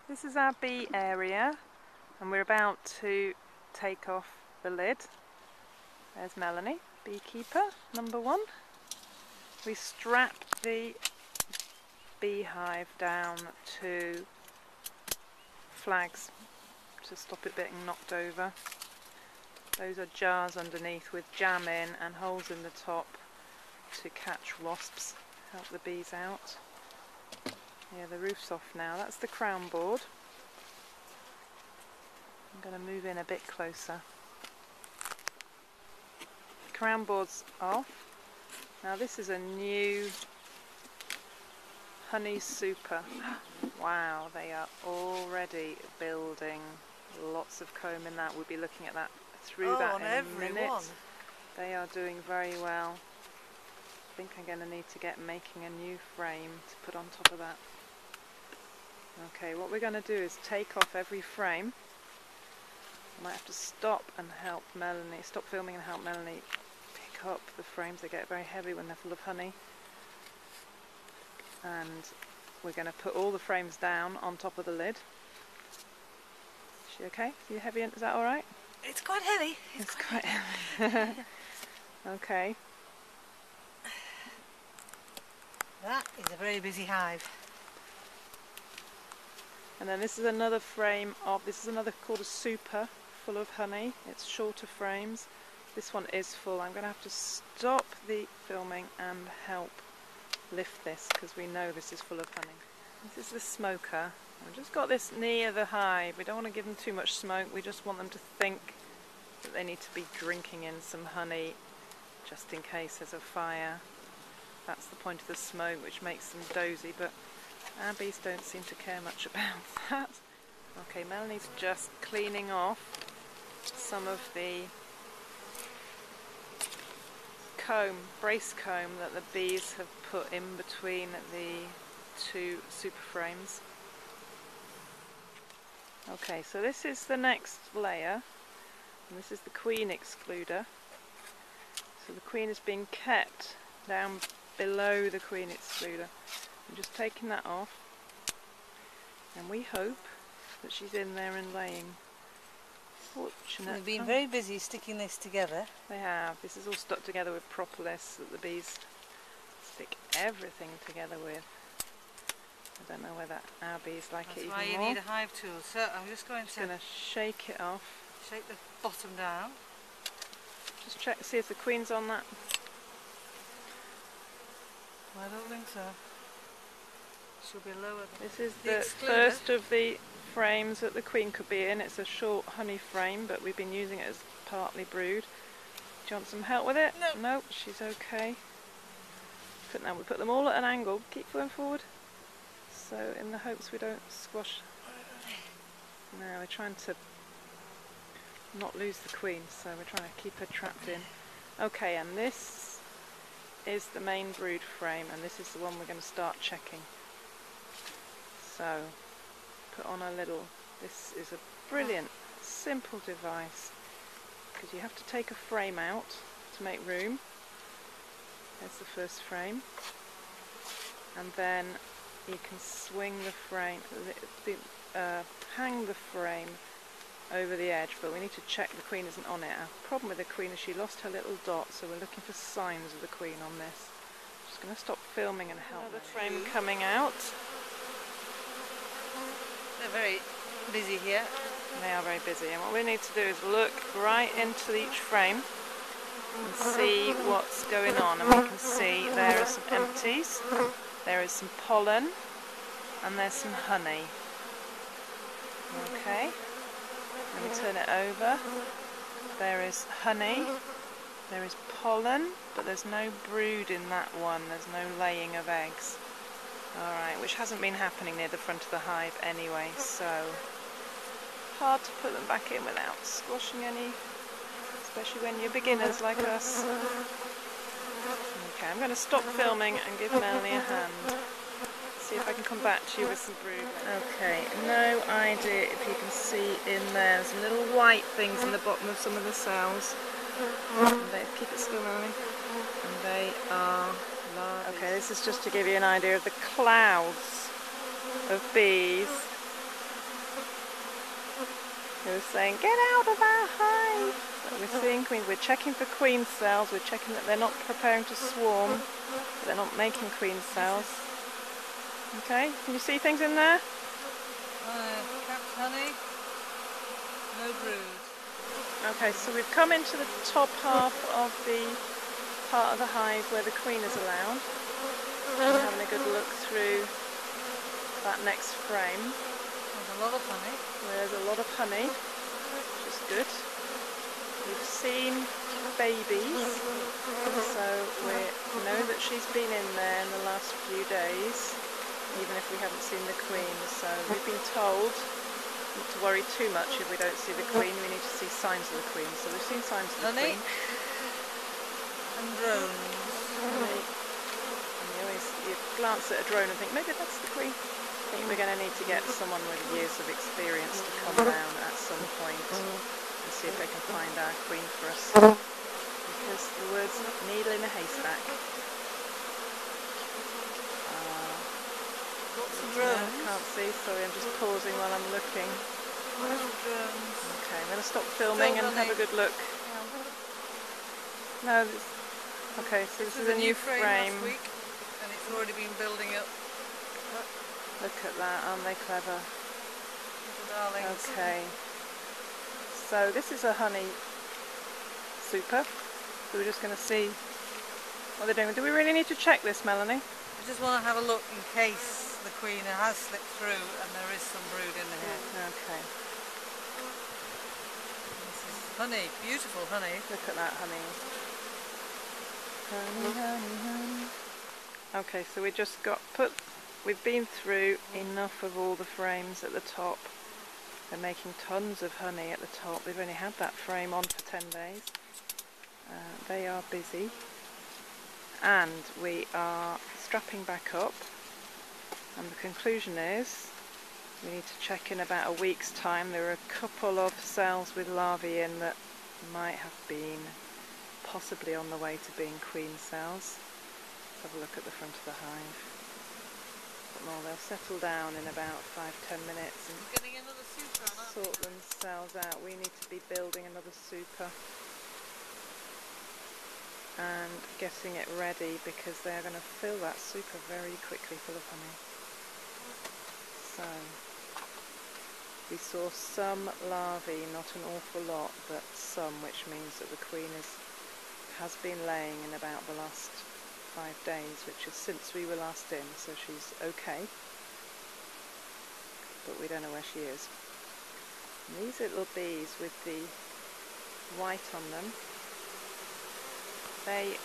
This is our bee area, and we're about to take off the lid. There's Melanie, beekeeper number 1. We strapped the beehive down to flags to stop it being knocked over. Those are jars underneath with jam in and holes in the top to catch wasps, help the bees out. Yeah, the roof's off now. That's the crown board. I'm going to move in a bit closer. The crown board's off. Now this is a new honey super. Wow, they are already building lots of comb in that. We'll be looking at that through that in a minute. They are doing very well. I think I'm going to need to get making a new frame to put on top of that. Okay, what we're going to do is take off every frame. I might have to stop and help Melanie, stop filming and help Melanie pick up the frames. They get very heavy when they're full of honey. And we're going to put all the frames down on top of the lid. Is she okay? Is you heavy? Is that alright? It's quite heavy. It's quite heavy. Okay. That is a very busy hive. And then this is another frame of, this is another called a super, full of honey. It's shorter frames. This one is full. I'm going to have to stop the filming and help lift this because we know this is full of honey. This is the smoker. I've just got this near the hive. We don't want to give them too much smoke. We just want them to think that they need to be drinking in some honey just in case there's a fire. That's the point of the smoke, which makes them dozy, but our bees don't seem to care much about that. Okay, Melanie's just cleaning off some of the comb, brace comb that the bees have put in between the 2 super frames. Okay, so this is the next layer, and this is the queen excluder. So the queen is being kept down below the queen excluder. I'm just taking that off, and we hope that she's in there and laying. Fortunate. They've been very busy sticking this together. They have. This is all stuck together with propolis that the bees stick everything together with. I don't know whether our bees like it even more. That's why you need a hive tool. So I'm just going to shake it off. Shake the bottom down. Just check, see if the queen's on that. I don't think so. She'll be lower than this is the first of the frames that the queen could be in. It's a short honey frame, but we've been using it as partly brood. Do you want some help with it? No. Nope, she's okay. Now we put them all at an angle. Keep going forward. So in the hopes we don't squash. Now we're trying to not lose the queen, so we're trying to keep her trapped in. Okay, and this is the main brood frame, and this is the one we're going to start checking. So put on a little, this is a brilliant simple device because you have to take a frame out to make room. There's the first frame, and then you can swing the frame, hang the frame over the edge, but we need to check the queen isn't on it. Our problem with the queen is she lost her little dot, so we're looking for signs of the queen on this. I'm just going to stop filming and help. Another frame coming out. They're very busy here. They are very busy, and what we need to do is look right into each frame and see what's going on. And we can see there are some empties, there is some pollen, and there's some honey. Okay. Let me turn it over. There is honey, there is pollen, but there's no brood in that one. There's no laying of eggs. Alright, which hasn't been happening near the front of the hive anyway, so hard to put them back in without squashing any, especially when you're beginners like us. Okay, I'm going to stop filming and give Melanie a hand. See if I can come back to you with some brood. Okay, no idea if you can see in there, some little white things in the bottom of some of the cells. Keep it still, Melanie. And they are larvae. Okay, this is just to give you an idea of the clouds of bees They were saying, get out of our hive. But we're seeing queens. We're checking for queen cells. We're checking that they're not preparing to swarm. That they're not making queen cells. Okay, can you see things in there? Capped honey, no brood. Okay, so we've come into the top half of the part of the hive where the queen is allowed. We're having a good look through that next frame. There's a lot of honey. There's a lot of honey, which is good. We've seen babies, so we know that she's been in there in the last few days, even if we haven't seen the queen. So we've been told not to worry too much if we don't see the queen. We need to see signs of the queen. So we've seen signs of the honey queen. And drones. Honey. And you glance at a drone and think, maybe that's the queen. I think we're going to need to get someone with years of experience to come down at some point and see if they can find our queen for us. Because the words needle in a haystack. Lots of drones. Can't see, sorry, I'm just pausing while I'm looking. Lots of drones. Okay, I'm going to stop filming and have a good look. No, okay, so this is a new frame. Last week, and it's already been building up. Look at that, aren't they clever? Little darlings. Okay, so this is a honey super. So we're just going to see what they're doing. Do we really need to check this, Melanie? I just want to have a look in case the queen has slipped through and there is some brood in the head. Okay. This is honey, beautiful honey. Look at that honey. Honey, honey, honey. Okay, so we just we've been through enough of all the frames at the top. They're making tons of honey at the top. They've only had that frame on for 10 days. They are busy. And we are strapping back up. And the conclusion is we need to check in about a week's time. There are a couple of cells with larvae in that might have been possibly on the way to being queen cells. Let's have a look at the front of the hive. Well, they'll settle down in about 5-10 minutes and getting another super on, sort themselves out. We need to be building another super and getting it ready because they're going to fill that super very quickly full of honey. So we saw some larvae, not an awful lot, but some, which means that the queen has been laying in about the last 5 days, which is since we were last in, so she's okay, but we don't know where she is. And these little bees with the white on them, they've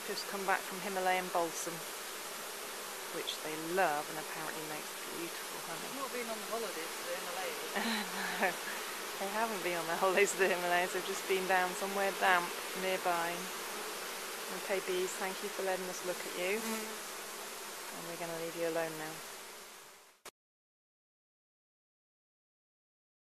just come back from Himalayan balsam, which they love and apparently makes beautiful honey. They've not been on the holidays to the Himalayas. No, they haven't been on their holidays to the Himalayas, they've just been down somewhere damp nearby. Okay bees, thank you for letting us look at you. And we're going to leave you alone now.